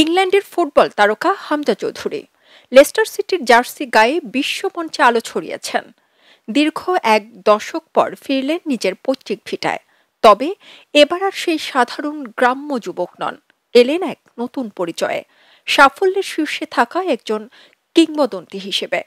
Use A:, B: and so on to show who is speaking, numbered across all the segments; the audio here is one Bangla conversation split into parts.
A: ইংল্যান্ডের ফুটবল তারকা হামজা চৌধুরী লেস্টার সিটির জার্সি গায়ে বিশ্বমঞ্চে আলো ছড়িয়েছেন। দীর্ঘ এক দশক পর ফিরলেন নিজের পৈতৃক ভিটায়। তবে এবার আর সেই সাধারণ গ্রাম্য যুবক নন, এলেন এক নতুন পরিচয়ে, সাফল্যের শীর্ষে থাকা একজন কিংবদন্তি হিসেবে।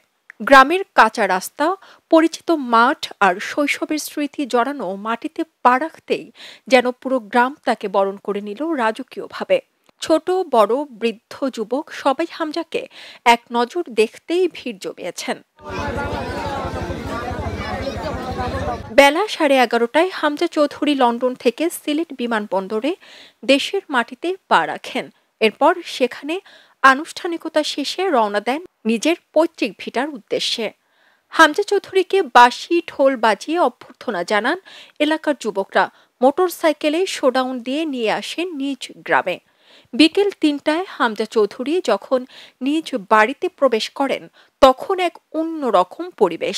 A: গ্রামের কাঁচা রাস্তা, পরিচিত মাঠ আর শৈশবের স্মৃতি জড়ানো মাটিতে পা রাখতেই যেন পুরো গ্রাম তাকে বরণ করে নিল রাজকীয়ভাবে। ছোট বড় বৃদ্ধ যুবক সবাই হামজাকে এক নজর দেখতেই ভিড় জমিয়েছেন। বেলা 11:30টায় হামজা চৌধুরী লন্ডন থেকে সিলেট বিমানবন্দরে দেশের মাটিতে পা রাখেন। এরপর সেখানে আনুষ্ঠানিকতা শেষে রওনা দেন নিজের পৈতৃক ভিটার উদ্দেশ্যে। হামজা চৌধুরীকে বাঁশি ঢোল বাজিয়ে অভ্যর্থনা জানান এলাকার যুবকরা। মোটরসাইকেলে শোডাউন দিয়ে নিয়ে আসেন নিজ গ্রামে। বিকেল 3টায় হামজা চৌধুরী যখন নিজ বাড়িতে প্রবেশ করেন তখন এক অন্যরকম পরিবেশ।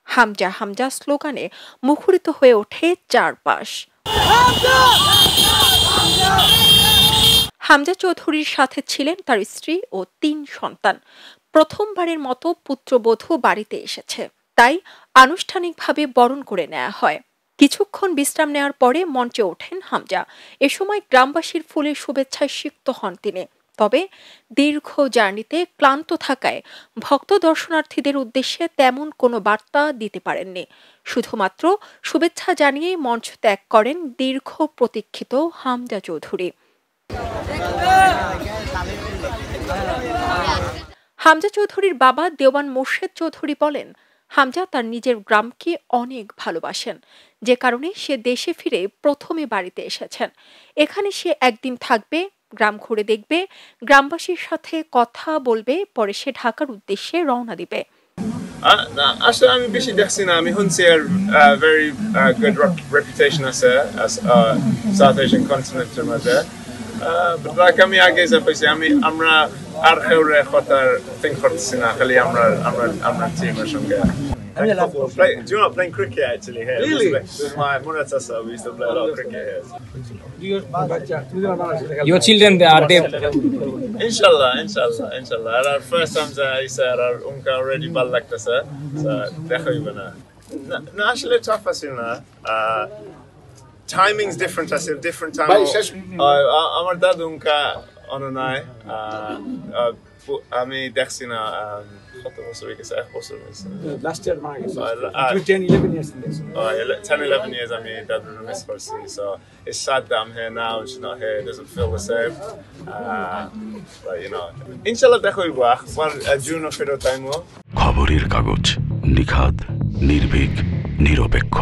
A: হামজা হামজা স্লোগানে মুখরিত হয়ে ওঠে চারপাশ। হামজা চৌধুরীর সাথে ছিলেন তার স্ত্রী ও 3 সন্তান। প্রথমবারের মতো পুত্রবধূ বাড়িতে এসেছে, তাই আনুষ্ঠানিকভাবে বরণ করে নেওয়া হয়। কিছুক্ষণ বিশ্রাম নেওয়ার পরে মঞ্চে ওঠেন হামজা। এ সময় গ্রামবাসীর ফুলের শুভেচ্ছায় সিক্ত হন তিনি। তবে দীর্ঘ জার্নিতে ক্লান্ত থাকায় ভক্ত দর্শনার্থীদের উদ্দেশ্যে তেমন কোনো বার্তা দিতে পারেননি। শুধুমাত্র শুভেচ্ছা জানিয়েই মঞ্চ ত্যাগ করেন দীর্ঘ প্রতীক্ষিত হামজা চৌধুরী। হামজা চৌধুরীর বাবা দেওয়ান মোর্শেদ চৌধুরী বলেন, হামজা তার নিজের গ্রামকে অনেক ভালোবাসেন, যে কারণে সে দেশে ফিরে প্রথমে বাড়িতে এসেছেন। এখানে সে একদিন থাকবে, গ্রাম ঘুরে দেখবে, গ্রামবাসীর সাথে কথা বলবে, পরে সে ঢাকার উদ্দেশ্যে রওনা দিবে।
B: আসলে আমি বেশি দেখছি না। আমি শুনছি এর very good reputation আছে as South Asian continenটের মধ্যে। Like আমি আগে যা পাইছি, আমরা আর কেউরে কথার think করতেছি না, খালি আমরা টিমের সঙ্গে। Do you know playing cricket actually here?
C: Really?
B: This is my Muratasa. We used to play a lot of cricket here.
C: Your children, are they?
B: Inshallah. At our first times I said our unka already ball like this, so definitely na actually tough as you know. Timing's different. I said different time. Amar dad unka ononai. আমি দেখছি না কত বছর হয়ে গেছে, 1 বছর হয়েছে।
C: Last year মারা গেছে। 10-11 years in this.
B: 10-11 years আমি দাদুর মিস করছি, so it's sad that I'm here now and she's not here. It doesn't feel the same, but you know, inshallah দেখা হইব আবার জুন ফেরত আইমো।
D: খবরের কাগজ, নিখাদ, নির্ভীক, নিরপেক্ষ।